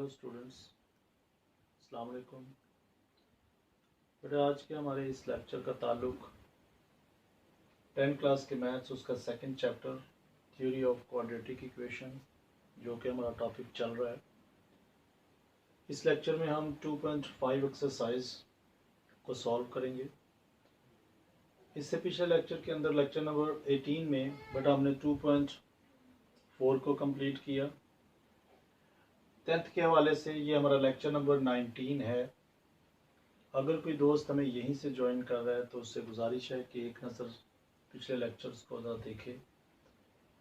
Hello students, अस्सलाम वालेकुम। बेटा आज के हमारे इस लेक्चर का ताल्लुक 10th क्लास के मैथ्स उसका second chapter theory of quadratic equation जो कि हमारा टॉपिक चल रहा है। इस लेक्चर में हम 2.5 एक्सरसाइज को सॉल्व करेंगे। इससे पिछले लेक्चर के अंदर लेक्चर नंबर 18 में बेटा हमने 2.4 को कंप्लीट किया। 10th के हवाले से ये हमारा लेक्चर नंबर 19 है। अगर कोई दोस्त हमें यहीं से ज्वाइन कर रहा है तो उससे गुजारिश है कि एक नज़र पिछले लेक्चर्स को ज़रा देखे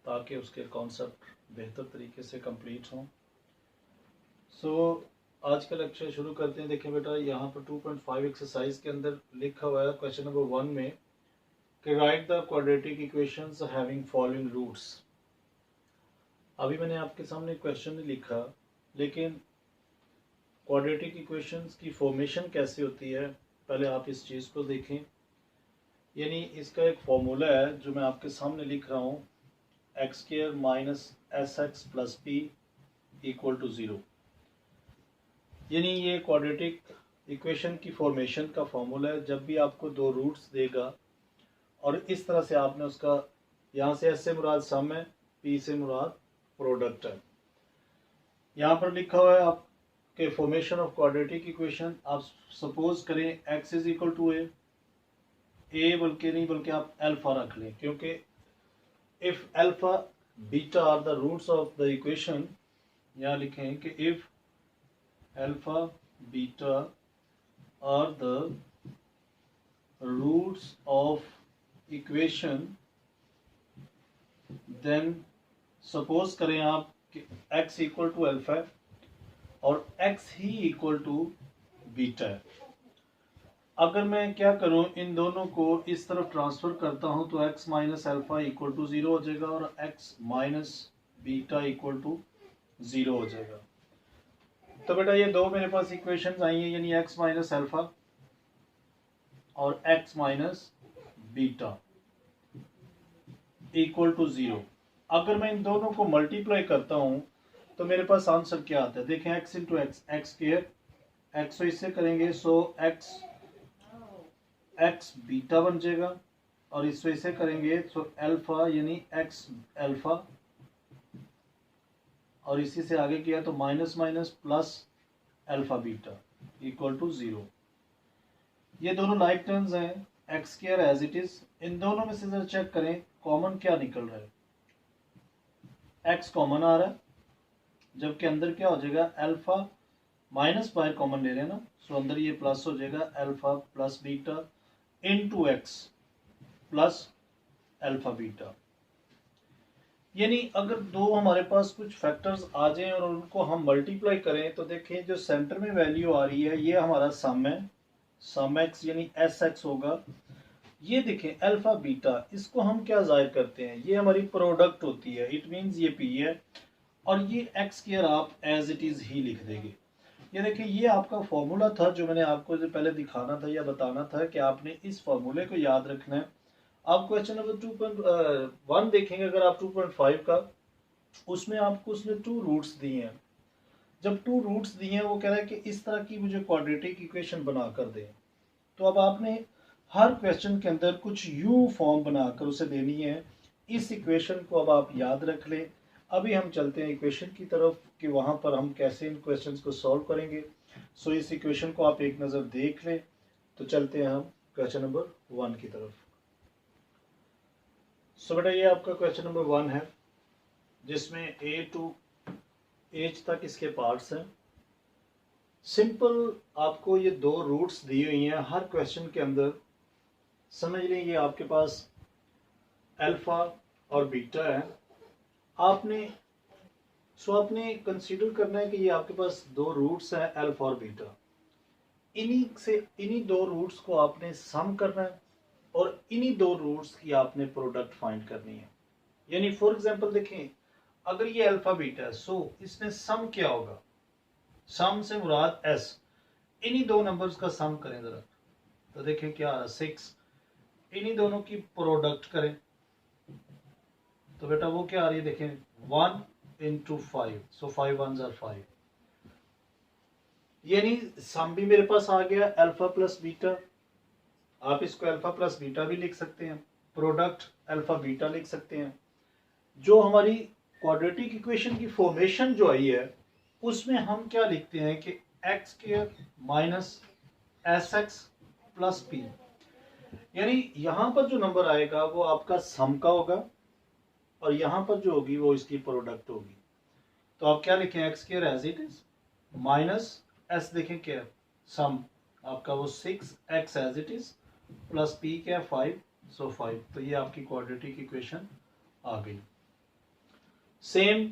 ताकि उसके कॉन्सेप्ट बेहतर तरीके से कंप्लीट हों। आज का लेक्चर शुरू करते हैं। देखें बेटा, यहाँ पर 2.5 एक्सरसाइज के अंदर लिखा हुआ है क्वेश्चन नंबर 1 में कि write the quadratic equations having following roots. अभी मैंने आपके सामने क्वेश्चन नहीं लिखा, लेकिन क्वाड्रेटिक इक्वेशंस की फॉर्मेशन कैसे होती है पहले आप इस चीज़ को देखें। यानी इसका एक फॉर्मूला है जो मैं आपके सामने लिख रहा हूँ, x² minus SX plus P equal to 0। यानी ये क्वाड्रेटिक इक्वेशन की फॉर्मेशन का फॉर्मूला है। जब भी आपको दो रूट्स देगा और इस तरह से आपने उसका, यहाँ से S से मुराद सम है, P से मुराद प्रोडक्ट है। यहाँ पर लिखा हुआ है आपके फॉर्मेशन ऑफ क्वाड्रेटिक इक्वेशन। आप सपोज करें x is equal to a बल्कि नहीं बल्कि आप अल्फा रख लें, क्योंकि if alpha beta are the roots of the equation, यहाँ लिखें कि if alpha beta are the roots of equation, then suppose करें आप कि x इक्वल टू अल्फा है और x ही इक्वल टू बीटा है। अगर मैं क्या करूं, इन दोनों को इस तरफ ट्रांसफर करता हूं तो x minus alpha equal to 0 हो जाएगा और x minus beta equal to 0 हो जाएगा। तो बेटा ये दो मेरे पास इक्वेशंस आई हैं, यानी x माइनस अल्फा और x minus beta equal to 0। अगर मैं इन दोनों को मल्टीप्लाई करता हूं तो मेरे पास आंसर क्या आता है। देखें x into x square, x तो इससे करेंगे सो x बीटा बन जाएगा और इसको इसे करेंगे तो अल्फा यानी x अल्फा, और इसी से आगे किया तो minus minus plus alpha beta equal to 0। ये दोनों लाइक टर्म्स हैं, X square as it is. इन दोनों में से जरा चेक करें कॉमन क्या निकल रहा है। x कॉमन आ रहा है, जबकि अंदर क्या हो जाएगा, अल्फा माइनस बाहर कॉमन ले रहे हैं ना, सो अंदर ये प्लस हो जाएगा alpha plus beta into x plus alpha beta. यानी अगर दो हमारे पास कुछ फैक्टर्स आ जाएं और उनको हम मल्टीप्लाई करें तो देखें जो सेंटर में वैल्यू आ रही है ये हमारा सम है, सम x यानी SX होगा। ये देखें अल्फा बीटा, इसको हम क्या जाहिर करते हैं, ये हमारी प्रोडक्ट होती है, इट मींस ये P है और ये x स्क्वायर आप एज इट इज ही लिख देंगे। ये देखिए ये आपका फॉर्मूला था जो मैंने आपको जो पहले दिखाना था या बताना था कि आपने इस फॉर्मूले को याद रखना है। आप क्वेश्चन नंबर 2.1 देखेंगे, अगर आप 2.5 का, उसमें आपको उसने 2 रूट्स दिए हैं। जब 2 रूट्स दिए हैं वो कह रहा है कि इस तरह की मुझे क्वाड्रेटिक इक्वेशन बना कर दें, तो अब आपने हर क्वेश्चन के अंदर कुछ यू फॉर्म बनाकर उसे देनी है। इस इक्वेशन को अब आप याद रख लें। अभी हम चलते हैं इक्वेशन की तरफ कि वहां पर हम कैसे इन क्वेश्चंस को सॉल्व करेंगे। सो इस इक्वेशन को आप एक नज़र देख लें। तो चलते हैं हम क्वेश्चन नंबर 1 की तरफ। सो बेटा ये आपका क्वेश्चन नंबर 1 है जिसमें A to H तक इसके पार्ट्स हैं। सिंपल आपको ये 2 रूट्स दी हुई हैं हर क्वेश्चन के अंदर। समझ लें ये आपके पास अल्फा और बीटा है। आपने कंसीडर करना है कि ये आपके पास 2 रूट्स हैं अल्फा और बीटा। इन्हीं 2 रूट्स को आपने सम करना है और इन्हीं 2 रूट्स की आपने प्रोडक्ट फाइंड करनी है। यानी फॉर एग्जांपल देखें, अगर ये अल्फा बीटा है सो इसमें सम क्या होगा, सम से मुराद s। इन्हीं 2 नंबर्स का सम करें जरा, तो देखें क्या आ रहा है 6। इन्हीं दोनों की प्रोडक्ट करें तो बेटा वो क्या आ रही है, देखें 1 into 5, सो 5 1s are 5। यानी सम भी मेरे पास आ गया अल्फा प्लस बीटा, आप इसको अल्फा प्लस बीटा भी लिख सकते हैं, प्रोडक्ट अल्फा बीटा लिख सकते हैं। जो हमारी क्वाड्रेटिक इक्वेशन की फॉर्मेशन जो आई है उसमें हम क्या लिखते हैं कि x square minus S x plus P, यानी यहां पर जो नंबर आएगा वो आपका सम का होगा और यहां पर जो होगी वो इसकी प्रोडक्ट होगी। तो आप क्या लिखें, x square as it is minus S देखें क्या सम आपका वो 6x as it is plus P क्या 5, सो 5। तो ये आपकी क्वाड्रेटिक इक्वेशन आ गई। सेम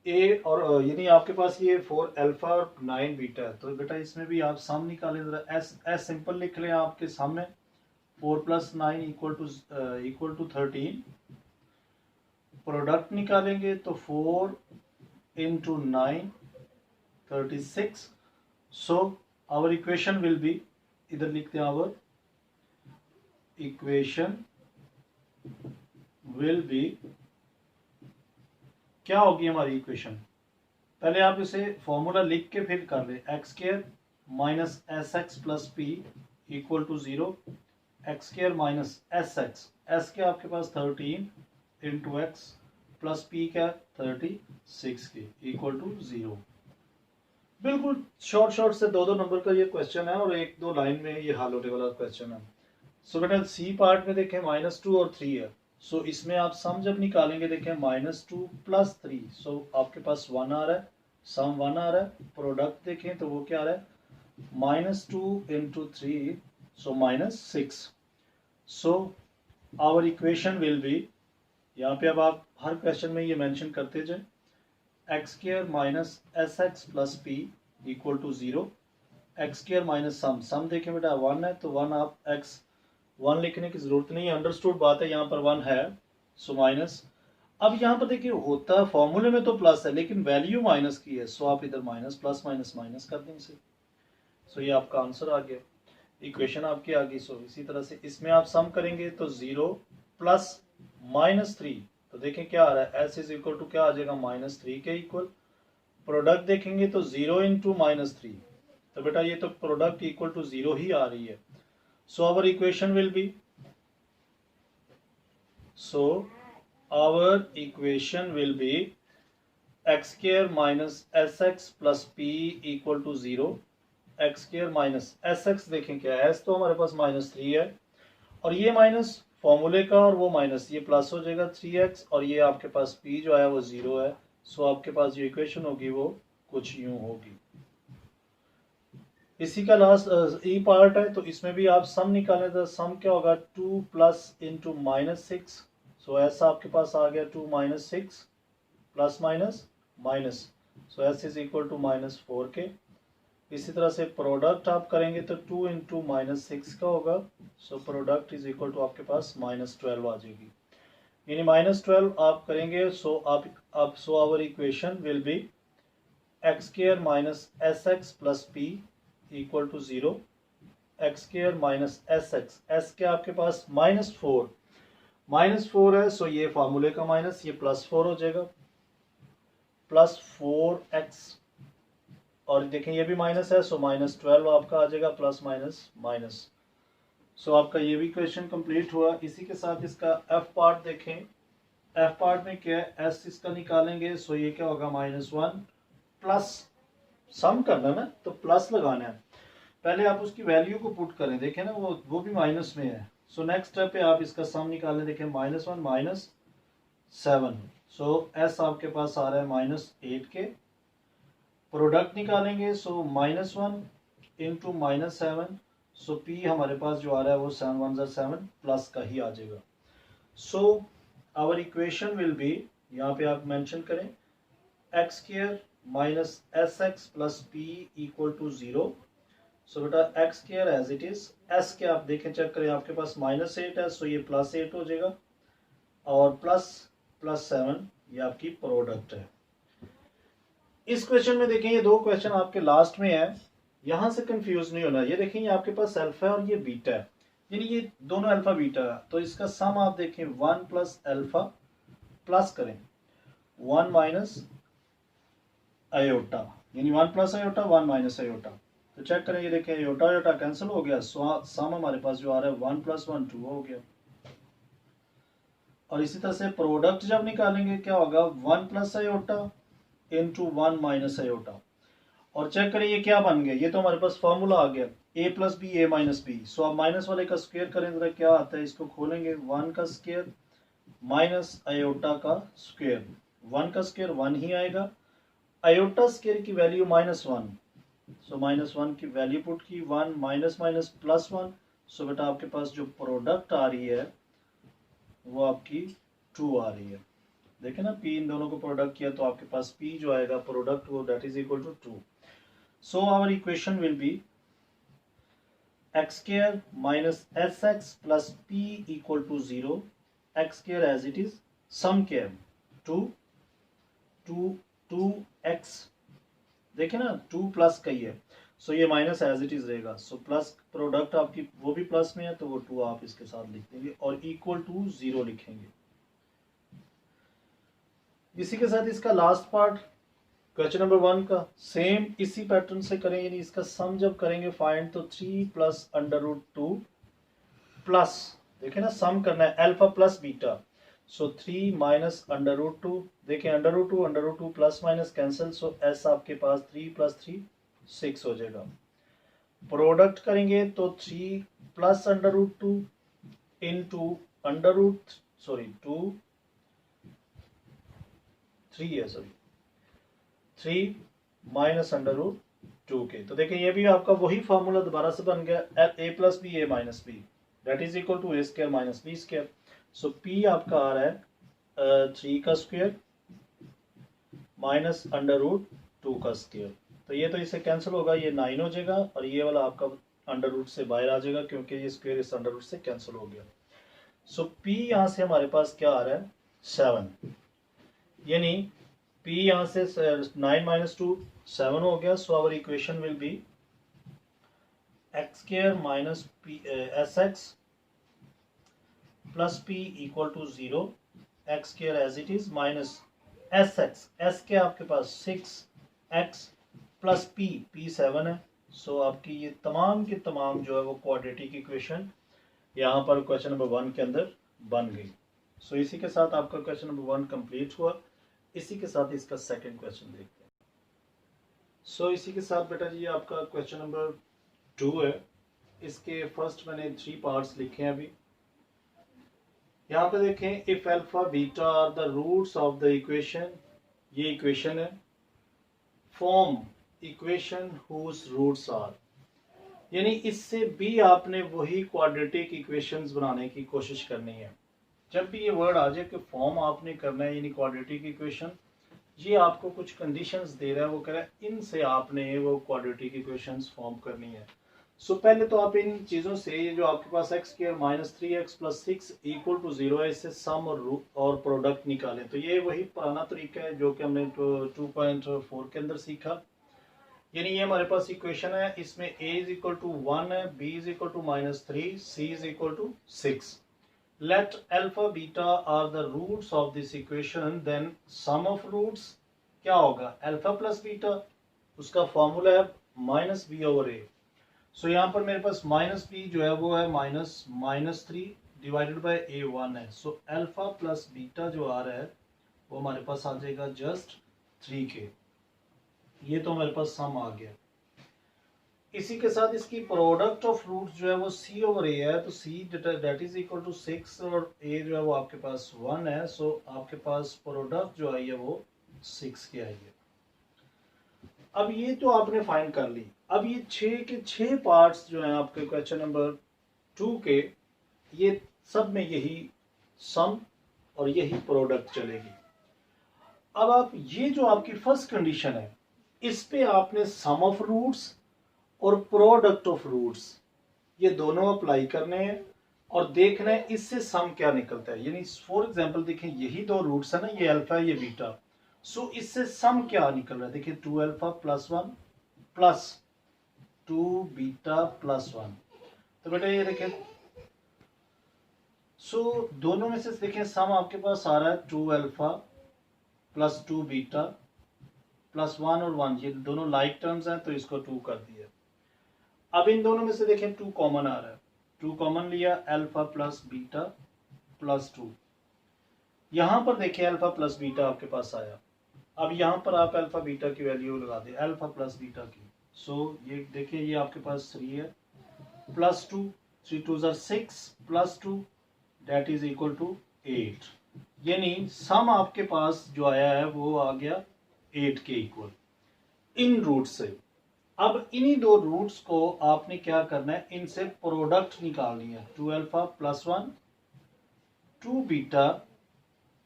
ए और यानी आपके पास ये 4 अल्फा और 9 बीटा है, तो बेटा इसमें भी आप सम निकालें जरा। एस एस सिंपल लिख लें आपके सामने, 4 प्लस 9 इक्वल टू 13। प्रोडक्ट निकालेंगे तो 4 into 9 36। So our equation will be, इधर लिखते हैं आवर इक्वेशन विल बी, क्या होगी हमारी इक्वेशन, पहले आप इसे फॉर्मूला लिख के फिर कर ले, x square minus S x plus P equal to 0, x square minus S x, S के आपके पास 13 इंटू एक्स प्लस पी क्या 36 के इक्वल टू 0। बिल्कुल शॉर्ट शॉर्ट से दो नंबर का ये क्वेश्चन है और एक दो लाइन में ये हल होने वाला क्वेश्चन है। सो बेटा सी पार्ट में देखें -2 और 3 है, सो इसमें आप सम जब निकालेंगे देखें -2 प्लस 3, सो आपके पास 1 आ रहा है, सम 1 आ रहा है। प्रोडक्ट देखें तो वो क्या आ रहा है -2 into 3, so -6। So our equation will be, यहाँ पे अब आप हर क्वेश्चन में ये मेंशन करते जाए, x square minus S x plus P equal to 0, x square minus sum देखें बेटा 1 है तो 1 आप एक्स 1 लिखने की जरूरत नहीं है, अंडरस्टूड बात है, यहाँ पर 1 है सो माइनस। अब यहाँ पर देखिए होता फॉर्मूले में तो प्लस है लेकिन वैल्यू माइनस की है, सो आप इधर माइनस प्लस माइनस माइनस कर दें इसे, सो ये आपका आंसर आ गया, इक्वेशन आपकी आ गई। सो इसी तरह से इसमें आप सम करेंगे तो 0 प्लस -3, तो देखें क्या आ रहा है, एस इज इक्वल टू क्या आ जाएगा -3 के इक्वल। प्रोडक्ट देखेंगे तो 0 इंटू -3, तो बेटा ये तो प्रोडक्ट इक्वल टू 0 ही आ रही है। So our equation will be, so our equation will be x square minus S x plus P equal to 0, x square minus S x देखें क्या है, एस तो हमारे पास -3 है और ये माइनस फॉर्मूले का और वो माइनस, ये प्लस हो जाएगा 3x और ये आपके पास p जो आया वो 0 है। सो आपके पास जो इक्वेशन होगी वो कुछ यूं होगी। इसी का लास्ट ई पार्ट है तो इसमें भी आप सम निकालें तो सम क्या होगा 2 प्लस इंटू -6, सो ऐसा आपके पास आ गया 2 - 6 plus minus minus, so S is equal to -4 के। इसी तरह से प्रोडक्ट आप करेंगे तो 2 इंटू -6 का होगा, so product is equal to आपके पास -12 आ जाएगी, यानी -12 आप करेंगे। सो आप so our equation will be x square minus S x plus P equal to 0, x square minus S x, S के आपके पास -4 है, सो ये फार्मूले का माइनस, ये +4 हो जाएगा, +4x और देखें ये भी माइनस है, सो -12 आपका आ जाएगा प्लस माइनस माइनस। सो आपका ये भी क्वेश्चन कंप्लीट हुआ। इसी के साथ इसका एफ पार्ट देखें, एफ पार्ट में क्या है, एस इसका निकालेंगे, सो ये क्या होगा -1 प्लस सम करना ना तो प्लस लगाना है, पहले आप उसकी वैल्यू को पुट करें, देखें ना वो भी माइनस में है। सो नेक्स्ट स्टेप पे आप इसका सम निकालें, देखें -1 -7, सो एस आपके पास आ रहा है -8 के। प्रोडक्ट निकालेंगे सो -1 इंटू -7, सो पी हमारे पास जो आ रहा है वो 7 1 7 प्लस का ही आ जाएगा। So our equation will be, यहाँ पे आप मेंशन करें x square minus S x plus P equal to 0। So बेटा x square as it is, S के आप देखें चेक करें आपके पास -8 है, सो ये +8 हो जाएगा और +7 ये आपकी प्रोडक्ट है। इस क्वेश्चन में देखें ये दो क्वेश्चन आपके लास्ट में है, यहां से कंफ्यूज नहीं होना। ये देखें ये आपके पास अल्फा है और ये बीटा है, यानी ये दोनों अल्फा बीटा है, तो इसका सम आप देखें 1 प्लस अल्फा प्लस करें 1 माइनस आयोटा, यानी 1 प्लस आयोटा 1 माइनस आयोटा, तो चेक करें, ये देखें योटा योटा कैंसिल हो गया, सम हमारे पास जो आ रहा है 1 + 1 2 हो गया। और इसी तरह से प्रोडक्ट जब निकालेंगे क्या होगा, 1 + आयोटा इंटू 1 - आयोटा। और चेक करें ये क्या बन गया, ये तो हमारे पास फॉर्मूला आ गया a + b a - b। सो अब माइनस वाले का स्क्वायर करें जरा क्या आता है, इसको खोलेंगे 1 का स्क्वायर माइनस आयोटा का स्क्वायर। 1 का स्क्वायर 1 ही आएगा, आयोटा स्क्वायर की वैल्यू -1, सो -1 की वैल्यू पुट की, 1 माइनस माइनस प्लस 1। सो बेटा आपके पास जो प्रोडक्ट आ रही है वो आपकी 2 आ रही है। देखें ना, p इन दोनों को प्रोडक्ट किया तो आपके पास p जो आएगा प्रोडक्ट वो that is equal to 2। So our equation will be x² - sx + p = 0, x² as it is, sum क्या है 2x, देखें ना 2 प्लस का ही है, सो ये माइनस एज इट इज रहेगा। सो प्लस प्रोडक्ट आपकी वो भी प्लस में है तो वो 2 आप इसके साथ लिख देंगे और इक्वल टू 0 लिखेंगे। इसी के साथ इसका लास्ट पार्ट क्वेश्चन नंबर 1 का सेम इसी पैटर्न से करें, यानी इसका सम जब करेंगे फाइंड तो 3 + √2 प्लस, देखें ना सम करना है अल्फा प्लस बीटा, सो 3 - √2, देखें √2 प्लस माइनस कैंसिल, सो एस आपके पास 3 + 3 6 हो जाएगा। प्रोडक्ट करेंगे तो 3 + √2 इंटू √2 3 है, सॉरी 3 - √2 के। तो देखिए ये भी आपका वही फार्मूला दोबारा से बन गया, a + b a - b that is equal to a² - b²। So p आपका आ रहा है 3 का स्क्वायर माइनस √2 का स्क्वायर। तो ये तो इससे कैंसिल होगा, ये 9 हो जाएगा और ये वाला आपका अंडर से बाहर आ जाएगा क्योंकि ये स्क्वायर इस अंडर से कैंसिल हो गया। सो p यहाँ से हमारे पास क्या आ रहा है 7, यानी p यहाँ से 9 - 2 7 हो गया। So our equation will be x² - sx + p = 0, x² as it is minus sx, s के आपके पास 6x + p 7 है। सो आपकी ये तमाम की तमाम जो है वो क्वाड्रेटिक इक्वेशन यहाँ पर क्वेश्चन नंबर 1 के अंदर बन गई। सो इसी के साथ आपका क्वेश्चन नंबर 1 कंप्लीट हुआ। इसी के साथ इसका सेकंड क्वेश्चन देखते हैं। सो इसी के साथ बेटा जी आपका क्वेश्चन नंबर 2 है। इसके फर्स्ट मैंने 3 पार्ट्स लिखे हैं अभी। यहाँ पे देखें, if alpha beta are the roots of the equation, ये इक्वेशन है, form equation whose roots are, यानी इससे भी आपने वही क्वाड्रेटिक इक्वेशंस बनाने की कोशिश करनी है। जब भी ये वर्ड आ जाए कि फॉर्म आपने करना है यानी क्वाड्रेटिक इक्वेशन, ये आपको कुछ कंडीशंस दे रहा है, वो कह रहा है इनसे आपने वो क्वाड्रेटिक इक्वेशंस फॉर्म करनी है। सो पहले तो आप इन चीज़ों से जो आपके पास x² - 3x + 6 = 0 है, इससे सम और प्रोडक्ट निकालें। तो ये वही पुराना तरीका है जो कि हमने 2.4 के अंदर सीखा। यानी ये हमारे पास इक्वेशन है, इसमें a = 1 है, b = -3, c = 6। Let alpha beta are the roots of this equation, then sum of roots क्या होगा अल्फा प्लस बीटा, उसका फॉर्मूला है -b/a। सो यहाँ पर मेरे पास -b जो है वो है -3 डिवाइडेड बाय a1 है। सो अल्फा प्लस बीटा जो आ रहा है वो हमारे पास आ जाएगा जस्ट 3k। ये तो हमारे पास सम आ गया। इसी के साथ इसकी प्रोडक्ट ऑफ रूट्स जो है वो c/a है, तो c that is equal to 6 और a जो है वो आपके पास 1 है। सो आपके पास प्रोडक्ट जो आई है वो 6 की आई है। अब ये तो आपने फाइंड कर ली। अब ये 6 के 6 पार्ट्स जो हैं आपके क्वेश्चन नंबर 2 के, ये सब में यही सम और यही प्रोडक्ट चलेगी। अब आप ये जो आपकी फर्स्ट कंडीशन है, इस पे आपने सम ऑफ रूट्स और प्रोडक्ट ऑफ रूट्स ये दोनों अप्लाई करने हैं और देखना है इससे सम क्या निकलता है। यानी फॉर एग्जांपल देखें, यही दो रूट्स है ना, ये अल्फा ये बीटा। सो इससे सम क्या निकल रहा है, देखिए 2α + 1 प्लस 2β + 1। तो बेटा ये देखें, सो दोनों में से देखें सम आपके पास आ रहा है 2α + 2β + 1 और 1, ये दोनों लाइक टर्म्स हैं तो इसको 2 कर दिया। अब इन दोनों में से देखें 2 कॉमन आ रहा है, 2 कॉमन लिया, अल्फा प्लस बीटा प्लस 2। यहां पर देखिए अल्फा प्लस बीटा आपके पास आया। अब यहां पर आप अल्फा बीटा की वैल्यू लगा दें, अल्फा प्लस बीटा की। सो ये देखिए ये आपके पास 3 है plus 2, 3 2 6 plus 2 that is equal to 8। यानी सम आपके पास जो आया है वो आ गया 8 के इक्वल इन रूट से। अब इन्हीं दो रूट्स को आपने क्या करना है, इनसे प्रोडक्ट निकालनी है। 2 alpha plus 1 2 beta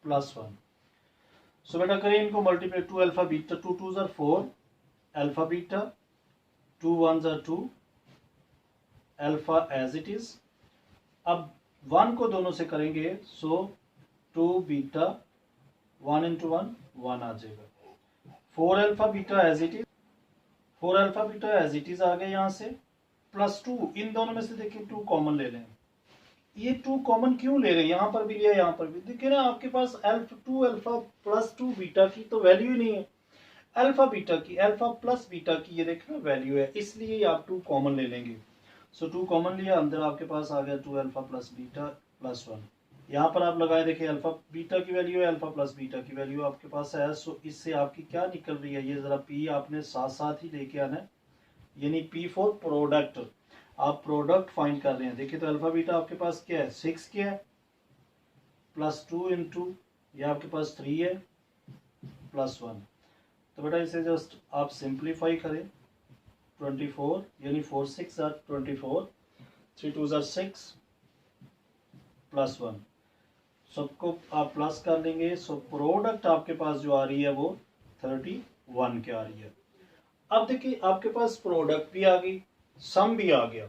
plus 1। So बेटा करें इनको multiply, 2 alpha beta 2 2 4 alpha beta 2 1 2 alpha as it is. अब 1 को दोनों से करेंगे, सो 2 बीटा 1 इंटू 1 1 आ जाएगा। 4 alpha beta as it is, 4 alpha beta as it is आ गया यहाँ से, प्लस 2। इन दोनों में से देखिए 2 कॉमन ले लें। ये 2 कॉमन क्यों ले रहे हैं, यहां पर भी लिया यहां पर भी। देखिए ना आपके पास 2 अल्फा प्लस 2 बीटा की तो वैल्यू ही नहीं है, अल्फा बीटा की, अल्फा प्लस बीटा की ये देखिए ना वैल्यू है, इसलिए आप 2 कॉमन ले लेंगे। सो 2 कॉमन लिया, अंदर आपके पास आ गया 2 अल्फा प्लस बीटा प्लस 1। यहाँ पर आप लगाए देखिए अल्फा बीटा की वैल्यू है, अल्फा प्लस बीटा की वैल्यू आपके पास है। सो इससे आपकी क्या निकल रही है, ये जरा पी आपने साथ साथ ही लेके आना है, यानी पी फॉर प्रोडक्ट। आप प्रोडक्ट फाइंड कर रहे हैं। देखिए तो अल्फा बीटा आपके पास क्या है, 6 क्या है प्लस 2 इंटू ये आपके पास 3 है प्लस 1। तो बेटा इसे जस्ट आप सिंप्लीफाई करें, 24 यानी 4 6 24, 3 2 6 प्लस 1। सबको आप प्लस कर लेंगे। सो प्रोडक्ट आपके पास जो आ रही है वो 31 की आ रही है। अब देखिए आपके पास प्रोडक्ट भी आ गई, सम भी आ गया।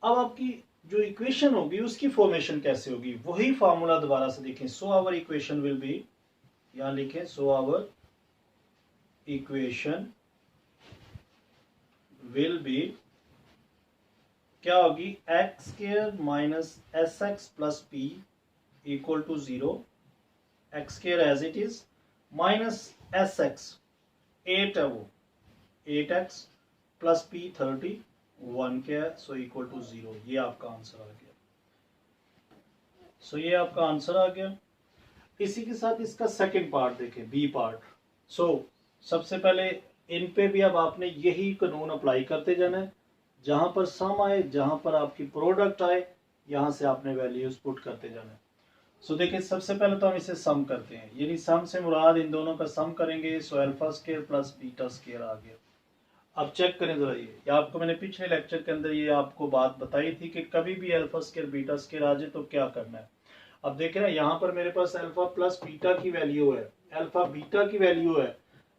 अब आपकी जो इक्वेशन होगी उसकी फॉर्मेशन कैसे होगी, वही फॉर्मूला दोबारा से देखें। So our equation will be, यहां लिखें, so our equation will be क्या होगी, x square minus S x plus P equal to 0, x square as it is minus S x 8 है वो 8x प्लस पी 31 क्या है, सो इक्वल टू 0। ये आपका आंसर आ गया। सो ये आपका आंसर आ गया। इसी के साथ इसका सेकंड पार्ट देखें, बी पार्ट। सो सबसे पहले इन पे भी अब आपने यही कानून अप्लाई करते जाना है, जहां पर सम आए, जहां पर आपकी प्रोडक्ट आए, यहां से आपने वैल्यूज पुट करते जाना है। सो देखिए सबसे पहले तो हम इसे सम करते हैं, यानी सम से मुराद इन दोनों का सम करेंगे। So alpha square plus beta square आ गया। अब चेक करें जरा, ये आपको मैंने पिछले लेक्चर के अंदर ये आपको बात बताई थी कि कभी भी अल्फा स्क्वायर बीटा स्क्वायर आ जाए तो क्या करना है। अब देखें ना यहाँ पर मेरे पास अल्फा प्लस बीटा की वैल्यू है, अल्फा बीटा की वैल्यू है,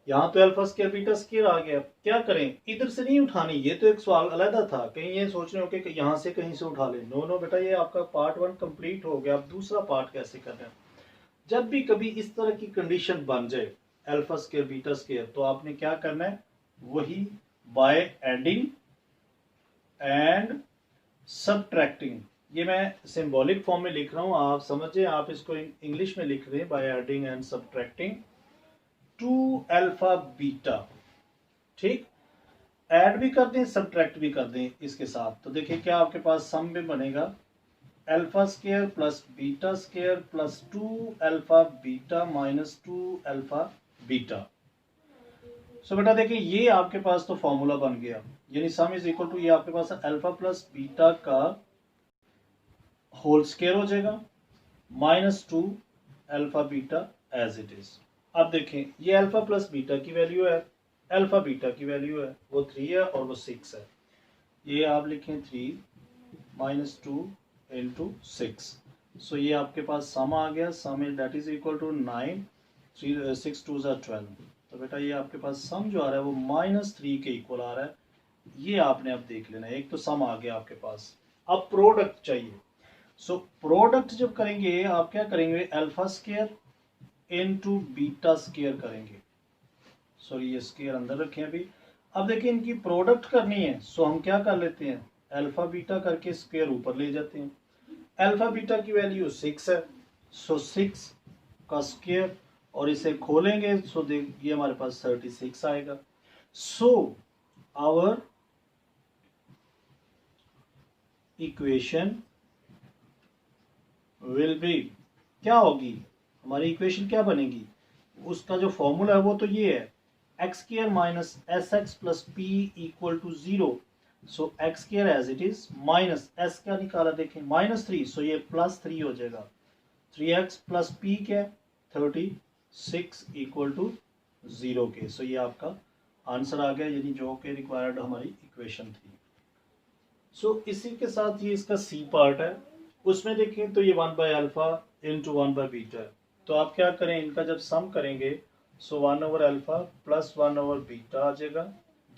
यहाँ तो अल्फा स्क्वायर बीटा स्क्वायर आ गया। क्या करें, इधर से नहीं उठानी, ये तो एक सवाल अलग था, कहीं ये सोच रहे हो कि यहाँ से कहीं से उठा ले। नो नो बेटा, ये आपका पार्ट 1 कंप्लीट हो गया। अब दूसरा पार्ट कैसे करना है। जब भी कभी इस तरह की कंडीशन बन जाए अल्फा स्क्वायर बीटा स्क्वायर, तो आपने क्या करना है, वही बाय एडिंग एंड सबट्रैक्टिंग। ये मैं सिंबॉलिक फॉर्म में लिख रहा हूं, आप समझे, आप इसको इंग्लिश में लिख रहे हैं, bye adding and subtracting 2 alpha beta. ठीक, ऐड भी कर दें सबट्रैक्ट भी कर दें इसके साथ। तो देखिए क्या आपके पास सम में बनेगा, alpha square plus beta square plus 2 alpha beta minus 2 alpha beta. So बेटा देखिए ये आपके पास तो फॉर्मूला बन गया, यानी सम इज इक्वल टू, ये आपके पास अल्फा प्लस बीटा का होल स्क्वायर हो जाएगा minus 2 alpha beta as it is. अब देखें ये अल्फा प्लस बीटा की वैल्यू है, अल्फा बीटा की वैल्यू है वो 3 है और वो 6 है। ये आप लिखें 3 माइनस 2 इंटू 6। सो ये आपके पास सम आ गया, sum is that is equal to 9 3 6 2 12। तो बेटा ये आपके पास सम जो आ रहा है वो -3 के इक्वल आ रहा है। ये आपने अब देख लेना, एक तो सम आ गया आपके पास, अब प्रोडक्ट चाहिए। सो प्रोडक्ट जब करेंगे आप क्या करेंगे, alpha square into beta square करेंगे। सॉरी ये स्क्वायर अंदर रखें अभी। अब देखिए इनकी प्रोडक्ट करनी है, सो हम क्या कर लेते हैं, अल्फा बीटा करके स्क्वायर ऊपर ले जाते हैं। अल्फा बीटा की वैल्यू 6 है, सो 6 का स्क्वायर, और इसे खोलेंगे सो देख ये हमारे पास 36 आएगा। So our equation will be, क्या होगी हमारी इक्वेशन, क्या बनेगी, उसका जो फॉर्मूला है वो तो ये है x square minus S x plus P equal to 0। So x square as it is minus S क्या निकाला देखें -3, सो ये +3 हो जाएगा। 3x प्लस पी क्या 36 इक्वल टू 0 के। सो ये आपका आंसर आ गया, यानी जो के रिक्वायर्ड हमारी इक्वेशन थी। सो इसी के साथ ये इसका सी पार्ट है, उसमें देखें तो ये 1/α इंटू 1/β। तो आप क्या करें, इनका जब सम करेंगे सो 1/α प्लस 1/β आ जाएगा।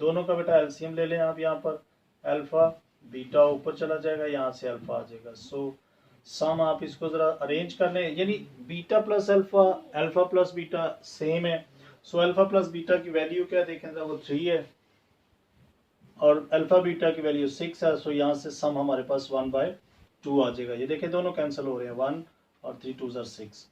दोनों का बेटा एलसीएम ले लें आप, यहाँ पर अल्फा बीटा ऊपर चला जाएगा, यहाँ से अल्फा आ जाएगा। सो सम आप इसको जरा अरेंज कर लें, यानी beta plus alpha, alpha plus beta same है। सो अल्फा प्लस बीटा की वैल्यू क्या देखें तो वो 3 है और अल्फा बीटा की वैल्यू 6 है। सो यहाँ से सम हमारे पास 1/2 आ जाएगा। ये देखें दोनों कैंसिल हो रहे हैं, 1 और 3 2 6।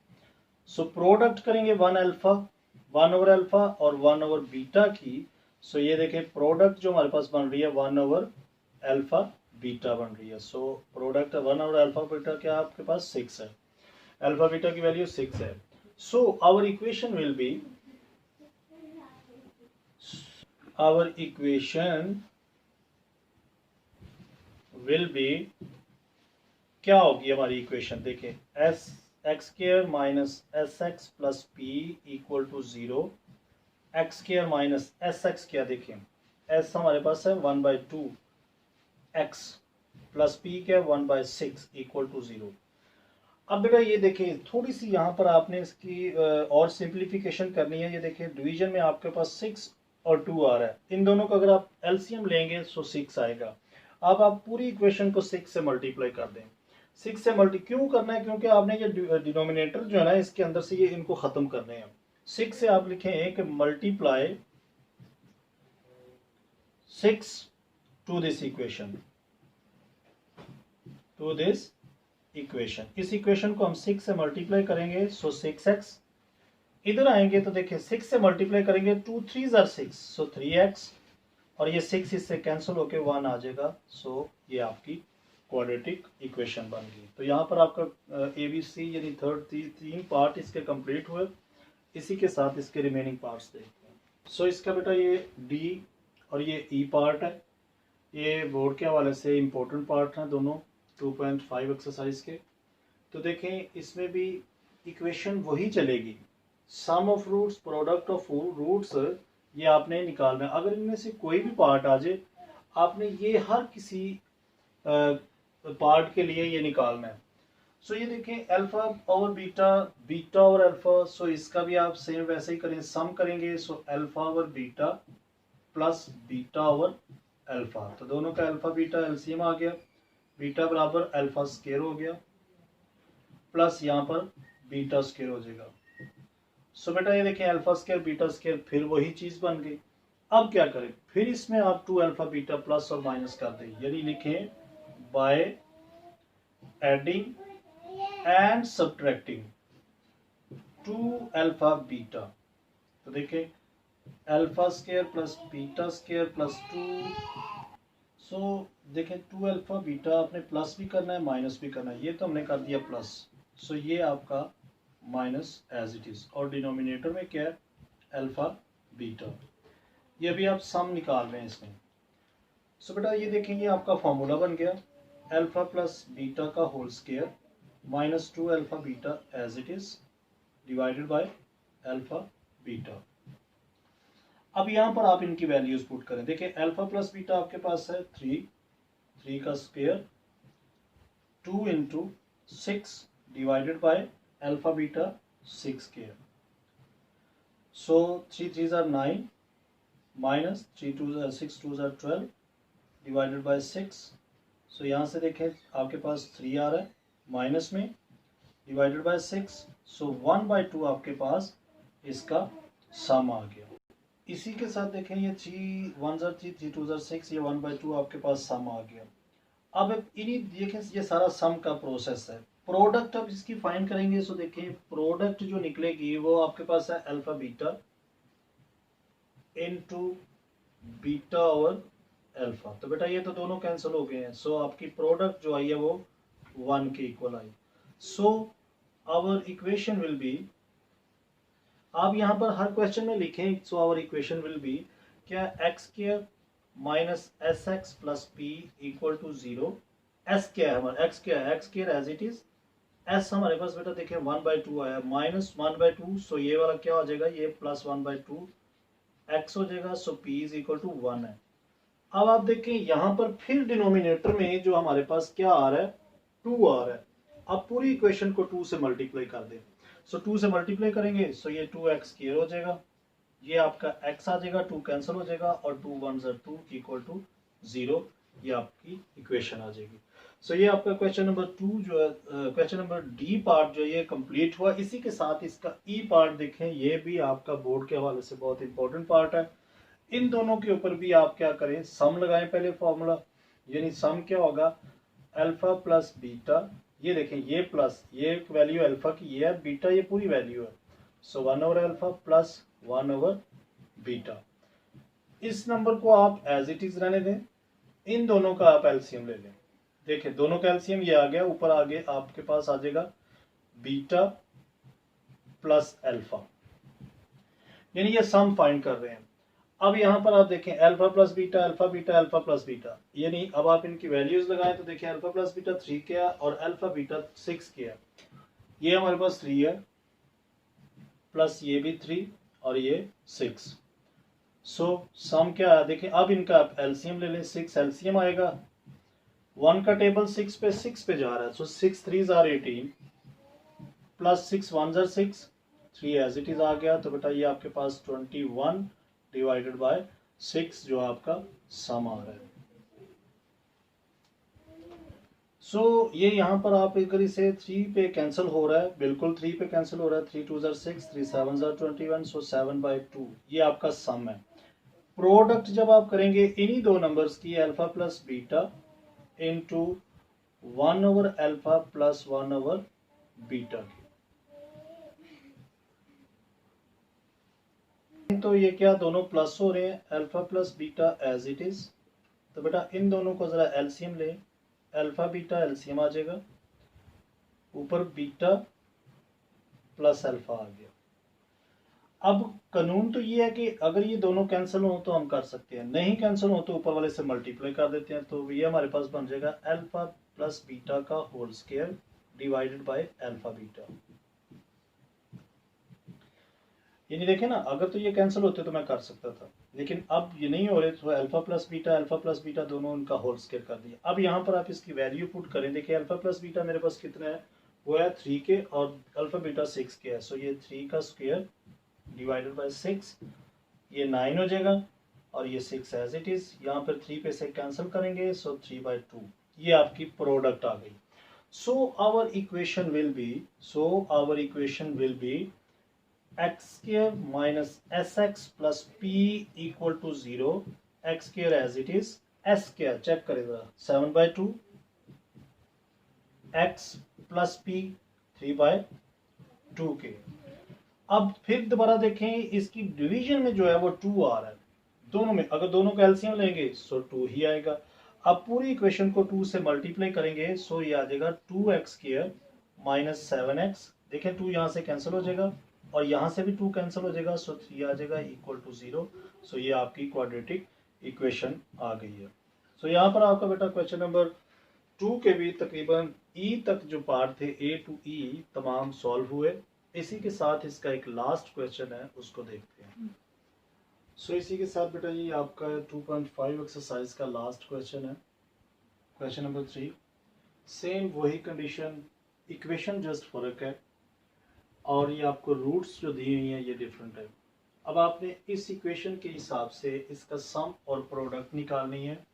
सो प्रोडक्ट करेंगे 1/α और 1/β की। सो ये देखें प्रोडक्ट जो हमारे पास बन रही है 1/α बीटा बन रही है। सो प्रोडक्ट 1/α बीटा क्या आपके पास 6 है, अल्फा बीटा की वैल्यू 6 है। So our equation will be, our equation will be, क्या होगी हमारी इक्वेशन, देखें S x square minus S x plus P equal to 0। X square minus S x क्या देखें, एस हमारे पास है 1/2, एक्स प्लस पी क्या 1/6 इक्वल टू 0। अब बेटा ये देखें थोड़ी सी यहाँ पर आपने इसकी और सिंप्लीफिकेशन करनी है। ये देखें डिवीजन में आपके पास 6 और 2 आ रहा है, इन दोनों का अगर आप एलसीएम लेंगे तो 6 आएगा। अब आप पूरी इक्वेशन को 6 से मल्टीप्लाई कर दें। 6 से मल्टी क्यों करना है, क्योंकि आपने ये डिनोमिनेटर जो है ना इसके अंदर से ये इनको खत्म करने हैं। 6 से आप लिखें कि multiply 6 to this equation, to this equation. इस इक्वेशन को हम 6 से मल्टीप्लाई करेंगे सो 6x, इधर आएंगे तो देखिए 6 से मल्टीप्लाई करेंगे 2 3 आर 6 सो 3x, और ये 6 इससे कैंसिल होके 1 आ जाएगा। सो ये आपकी क्वाड्रेटिक इक्वेशन बन गई। तो यहाँ पर आपका ABC यानी तीन पार्ट इसके कंप्लीट हुए। इसी के साथ इसके रिमेनिंग पार्ट्स देखते हैं। सो इसका बेटा ये D और ये E पार्ट है, ये बोर्ड के हवाले से इम्पोर्टेंट पार्ट हैं दोनों 2.5 एक्सरसाइज के। तो देखें इसमें भी इक्वेशन वही चलेगी, sum of roots, product of roots, ये आपने निकालना है। अगर इनमें से कोई भी पार्ट आ जाए आपने ये हर किसी पार्ट के लिए ये निकालना है। सो ये देखें अल्फा और बीटा, बीटा और अल्फा, सो इसका भी आप सेम वैसे ही करें, सम करेंगे। सो अल्फा और बीटा प्लस बीटा और अल्फा, तो दोनों का अल्फा बीटा एलसीएम आ गया, बीटा बराबर अल्फा स्क्वायर हो गया प्लस यहाँ पर बीटा स्क्वायर हो जाएगा। सो बेटा ये देखें अल्फा स्क्वायर बीटा स्क्वायर फिर वही चीज बन गई। अब क्या करें, फिर इसमें आप 2α बीटा प्लस और माइनस कर दें, यानी लिखें by adding and subtracting 2α beta. तो देखें alpha square plus beta square plus 2। So देखें 2α बीटा आपने प्लस भी करना है माइनस भी करना है, ये तो हमने कर दिया प्लस। सो ये आपका माइनस एज इट इज, और डिनोमिनेटर में क्या है अल्फा बीटा। ये अभी आप सम निकाल रहे हैं इसमें। सो बेटा ये देखेंगे आपका फॉर्मूला बन गया अल्फा प्लस बीटा का whole square minus 2α beta as it is divided by alpha beta. अब यहाँ पर आप इनकी वैल्यूज पुट करें। देखिए अल्फा प्लस बीटा आपके पास है 3 का square 2 into 6 divided by alpha beta 6 square. So 3 3 are 9 minus 3 2 6 2 are 12 divided by 6। So यहाँ से देखें आपके पास 3 आ रहा है माइनस में डिवाइडेड बाय 6। सो 1/2 आपके पास इसका सम आ गया। इसी के साथ देखें ये 3 1 आर 3 3 2 आर 6, ये 1/2 आपके पास सम आ गया। अब इन्हीं देखें ये सारा सम का प्रोसेस है। प्रोडक्ट अब इसकी फाइंड करेंगे। सो देखें प्रोडक्ट जो निकलेगी वो आपके पास है अल्फा बीटा इनटू बीटा और अल्फा। तो बेटा ये तो दोनों कैंसिल हो गए हैं, सो आपकी प्रोडक्ट जो आई है वो 1 के इक्वल आई। So our equation will be, आप यहाँ पर हर क्वेश्चन में लिखें, so our equation will be क्या, X square minus S x plus P equal to 0। S क्या है हमारा, एक्स क्या है, x square as it is, S हमारे पास बेटा देखिए 1/2 आया, माइनस 1/2, सो ये वाला क्या हो जाएगा, ये प्लस 1/2 एक्स हो जाएगा, सो पी इज इक्वल टू 1 है। अब आप देखें यहाँ पर फिर डिनोमिनेटर में जो हमारे पास क्या आ रहा है, 2 आ रहा है। अब पूरी इक्वेशन को 2 से मल्टीप्लाई कर दें, सो 2 से मल्टीप्लाई करेंगे, सो ये 2x स्क्वायर हो जाएगा, ये आपका x आ जाएगा, 2 कैंसिल हो जाएगा, और 2 1 2 इक्वल टू 0, ये आपकी इक्वेशन आ जाएगी। सो ये आपका क्वेश्चन नंबर 2 जो है, क्वेश्चन नंबर डी पार्ट जो ये कंप्लीट हुआ। इसी के साथ इसका ई पार्ट देखें, ये भी आपका बोर्ड के हवाले से बहुत इंपॉर्टेंट पार्ट है। इन दोनों के ऊपर भी आप क्या करें, सम लगाएं पहले फॉर्मूला, यानी सम क्या होगा, अल्फा प्लस बीटा, ये देखें ये प्लस, ये वैल्यू अल्फा की ये है, बीटा ये पूरी वैल्यू है, सो 1 over alpha plus 1 over beta. इस नंबर को आप एज इट इज रहने दें, इन दोनों का आप एलसीएम ले लें। देखिए दोनों का एलसीएम ये आ गया, ऊपर आगे आपके पास आ जाएगा बीटा प्लस अल्फा, यानी ये सम फाइंड कर रहे हैं। अब यहाँ पर आप देखें alpha plus beta, alpha beta, alpha plus beta, यानी अब आप इनकी वैल्यूज लगाएं तो देखिए अल्फा प्लस बीटा 3 के है और अल्फा बीटा 6 के है। ये हमारे पास 3 है, प्लस ये भी 3 और ये 6। सो सम क्या है, देखिए अब इनका आप एलसीएम ले लें, 6 एलसीएम आएगा, 1 का टेबल 6 पे जा रहा है, सो 6 3 आर 18 प्लस 6 1 जार 6, 3 एज इट इज आ गया। तो बेटा ये आपके पास 21 डिवाइडेड बाय 6 जो आपका सम आ रहा है। सो ये यहाँ पर आप अगर इसे 3 पे कैंसिल हो रहा है, बिल्कुल 3 पे कैंसिल हो रहा है, 3 2 जार 6, 3 7 जार 21, सो 7/2 ये आपका सम है। प्रोडक्ट जब आप करेंगे इन्हीं दो नंबर्स की, alpha plus beta into 1 over alpha plus 1 over beta की, तो ये क्या दोनों प्लस हो रहे हैं, alpha plus beta as it is. तो बेटा इन दोनों को जरा एलसीएम ले, अल्फा बीटा एलसीएम आ जाएगा, ऊपर बीटा प्लस अल्फा आ गया। अब कानून तो ये है कि अगर ये दोनों कैंसिल हो तो हम कर सकते हैं, नहीं कैंसिल हो तो ऊपर वाले से मल्टीप्लाई कर देते हैं। तो ये हमारे पास बन जाएगा अल्फा प्लस बीटा का whole square divided by alpha beta. यानी देखें ना, अगर तो ये कैंसिल होते तो मैं कर सकता था, लेकिन अब ये नहीं हो रहे, तो अल्फा प्लस बीटा दोनों उनका होल स्क्वायर कर दिया। अब यहाँ पर आप इसकी वैल्यू पुट करें, देखिए अल्फा प्लस बीटा मेरे पास कितना है, वो है 3 के और अल्फा बीटा 6 के है, सो ये 3 का स्क्वायर डिवाइडेड बाय 6, ये 9 हो जाएगा, और ये 6 एज इट इज, यहाँ पर 3 पे से कैंसिल करेंगे, सो 3/2 ये आपकी प्रोडक्ट आ गई। So our equation will be x square minus S x plus P equal to 0, x square as it is, S square check करें जरा 7/2, एक्स प्लस पी 3/2 के। अब फिर दोबारा देखें, इसकी डिवीजन में जो है वो 2 आ रहा है दोनों में, अगर दोनों का एलसीएम लेंगे सो 2 ही आएगा। अब पूरी इक्वेशन को 2 से मल्टीप्लाई करेंगे, सो ये आ जाएगा 2x स्क्वायर माइनस 7x, देखें 2 यहाँ से कैंसिल हो जाएगा और यहाँ से भी 2 कैंसिल हो जाएगा, सो 3 आ जाएगा इक्वल टू 0। सो ये आपकी क्वाड्रेटिक इक्वेशन आ गई है। सो यहाँ पर आपका बेटा क्वेश्चन नंबर 2 के भी तकरीबन ई तक जो पार्ट थे, A to E तमाम सॉल्व हुए। इसी के साथ इसका एक लास्ट क्वेश्चन है, उसको देखते हैं। सो इसी के साथ बेटा ये आपका 2.5 एक्सरसाइज का लास्ट क्वेश्चन है, क्वेश्चन नंबर 3। सेम वही कंडीशन, इक्वेशन जस्ट फर्क है, और ये आपको रूट्स जो दी हुई हैं ये डिफरेंट है। अब आपने इस इक्वेशन के हिसाब से इसका सम और प्रोडक्ट निकालनी है।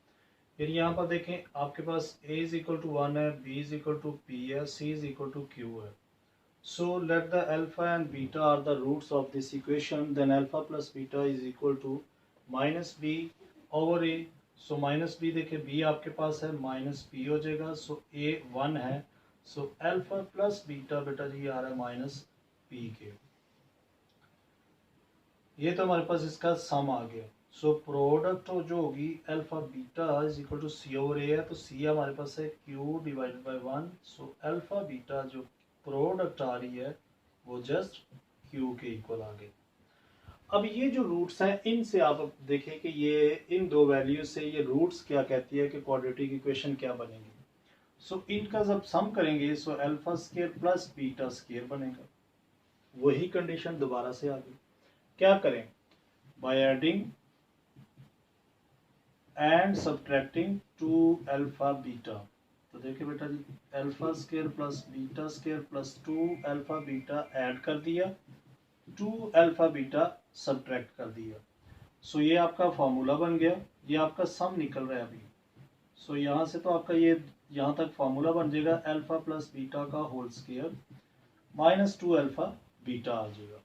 फिर यहाँ पर देखें आपके पास a इज इक्वल टू 1 है, b is equal to p है, c is equal to q है। So let the alpha and beta are the roots of this equation. Then alpha plus beta is equal to minus b over a. So minus b देखिए b आपके पास है, minus p हो जाएगा, so a 1 है, so alpha plus beta बेटा जी आ रहा है minus p के। ये तो हमारे पास इसका सम आ गया। सो प्रोडक्ट जो होगी alpha beta is equal to C over A है, तो सी हमारे पास है Q divided by 1। So alpha beta जो प्रोडक्ट आ रही है वो जस्ट क्यू के इक्वल आ गई। अब ये जो रूट्स हैं इनसे आप देखें कि ये इन दो वैल्यू से ये रूट्स क्या कहती है कि क्वाड्रेटिक इक्वेशन क्या बनेगी। सो इनका जब सम करेंगे so alpha square plus beta square बनेगा। वही कंडीशन दोबारा से आ गई। क्या करें? By adding and subtracting two alpha beta. तो देखिए बेटा जी, alpha square plus beta square plus 2 alpha beta add कर दिया, 2 अल्फा बीटा सब्ट्रैक्ट कर दिया। सो ये आपका फॉर्मूला बन गया, ये आपका सम निकल रहा है अभी। सो यहाँ से तो आपका ये यहाँ तक फॉर्मूला बन जाएगा अल्फा प्लस बीटा का whole square minus 2 alpha beta आ जाएगा।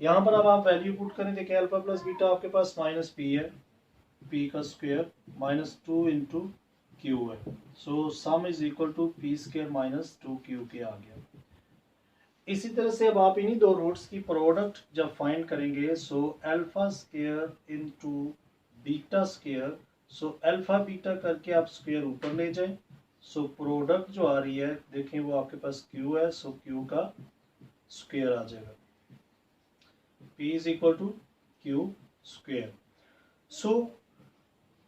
यहाँ पर अब आप वैल्यू पुट करें, देखिए अल्फा प्लस बीटा आपके पास माइनस पी है, पी का स्क्वायर माइनस 2 इंटू क्यू है। So sum is equal to P square minus 2 Q के आ गया। इसी तरह से अब आप इन्हीं दो रूट्स की प्रोडक्ट जब फाइंड करेंगे so alpha square into beta square, सो अल्फा बीटा करके आप स्क्वायर ऊपर ले जाएं। सो प्रोडक्ट जो आ रही है देखें वो आपके पास क्यू है, सो क्यू का स्क्वायर आ जाएगा, p is equal to q square. So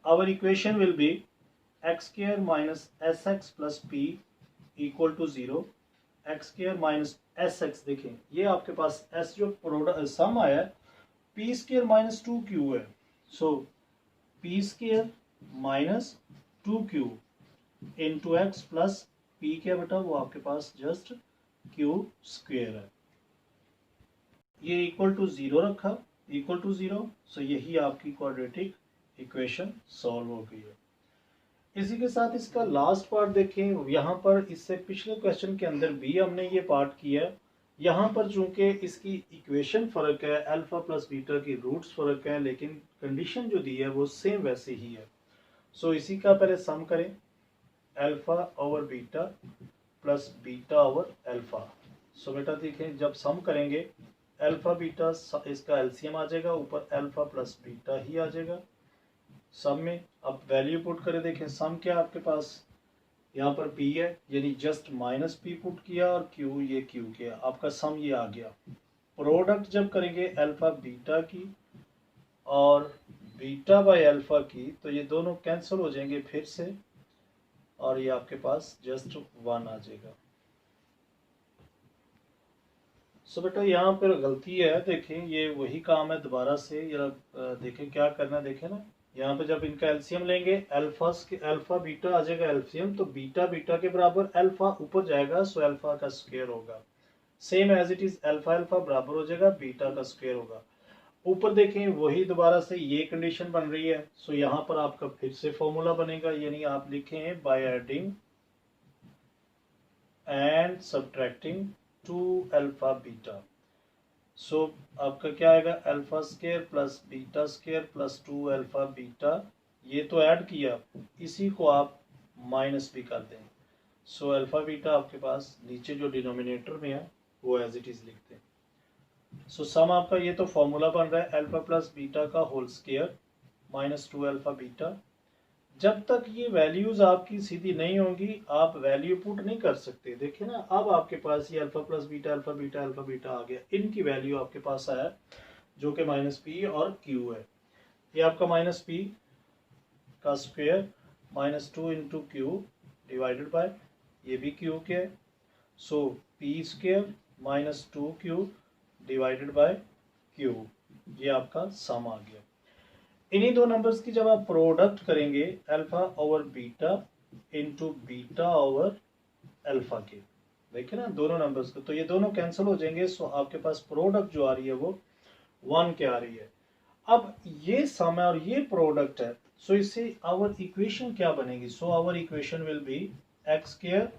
our equation will be x square minus sx plus p equal to 0. x square minus sx देखें ये आपके पास s जो प्रोडक्ट सम आया है p स्क्वायर माइनस 2q है। सो p square minus 2q into x plus p क्या बेटा वो आपके पास जस्ट q स्क्वायर है। ये इक्वल टू 0 रखा, इक्वल टू 0। सो यही आपकी क्वाड्रेटिक इक्वेशन सॉल्व हो गई है। इसी के साथ इसका लास्ट पार्ट देखें। यहाँ पर इससे पिछले क्वेश्चन के अंदर भी हमने ये पार्ट किया। यहाँ पर चूंकि इसकी इक्वेशन फर्क है, अल्फा प्लस बीटा की रूट्स फर्क है, लेकिन कंडीशन जो दी है वो सेम वैसे ही है। सो इसी का पहले सम करें, alpha over beta plus beta over alpha. So बेटा देखें जब सम करेंगे अल्फा बीटा इसका एलसीएम आ जाएगा, ऊपर अल्फा प्लस बीटा ही आ जाएगा सम में। अब वैल्यू पुट करें, देखें सम क्या आपके पास यहाँ पर p है यानी जस्ट माइनस p पुट किया और q ये q किया, आपका सम ये आ गया। प्रोडक्ट जब करेंगे अल्फा बीटा की और बीटा बाय अल्फा की तो ये दोनों कैंसिल हो जाएंगे फिर से और ये आपके पास जस्ट 1 आ जाएगा। सो बेटा यहाँ पर गलती है, देखें ये वही काम है दोबारा से। देखें क्या करना है, देखें ना यहाँ पे जब इनका एलसीएम लेंगे अल्फा बीटा आ जाएगा एलसीएम, तो बीटा बीटा के बराबर अल्फा ऊपर जाएगा, सो अल्फा का स्क्वायर होगा। Same as it is alpha alpha बराबर हो जाएगा बीटा का स्क्वायर होगा। ऊपर देखें वही दोबारा से ये कंडीशन बन रही है। सो यहाँ पर आपका फिर से फॉर्मूला बनेगा, यानी आप लिखें by adding and subtracting 2 alpha beta. So आपका क्या आएगा alpha square plus beta square plus 2 alpha beta. ये तो ऐड किया, इसी को आप माइनस भी कर दें। सो अल्फा बीटा आपके पास नीचे जो डिनोमिनेटर में है वो एज इट इज लिखते हैं। सो सम आपका ये तो फॉर्मूला बन रहा है अल्फा प्लस बीटा का whole square minus 2 alpha beta. जब तक ये वैल्यूज आपकी सीधी नहीं होंगी आप वैल्यू पुट नहीं कर सकते। देखिए ना अब आपके पास ये alpha plus beta alpha beta आ गया, इनकी वैल्यू आपके पास आया जो कि माइनस पी और क्यू है। ये आपका माइनस पी का square minus 2 into q divided by ये भी क्यू के है, so p square minus 2q divided by q. ये आपका सम आ गया। इन्हीं दो नंबर्स की जब आप प्रोडक्ट करेंगे alpha over beta into beta over alpha के, देखिए ना दोनों नंबर्स को, तो ये दोनों कैंसिल हो जाएंगे। सो आपके पास प्रोडक्ट जो आ रही है वो 1 के आ रही है। अब ये सम है और ये प्रोडक्ट है, सो इससे आवर इक्वेशन क्या बनेगी? So our equation will be x square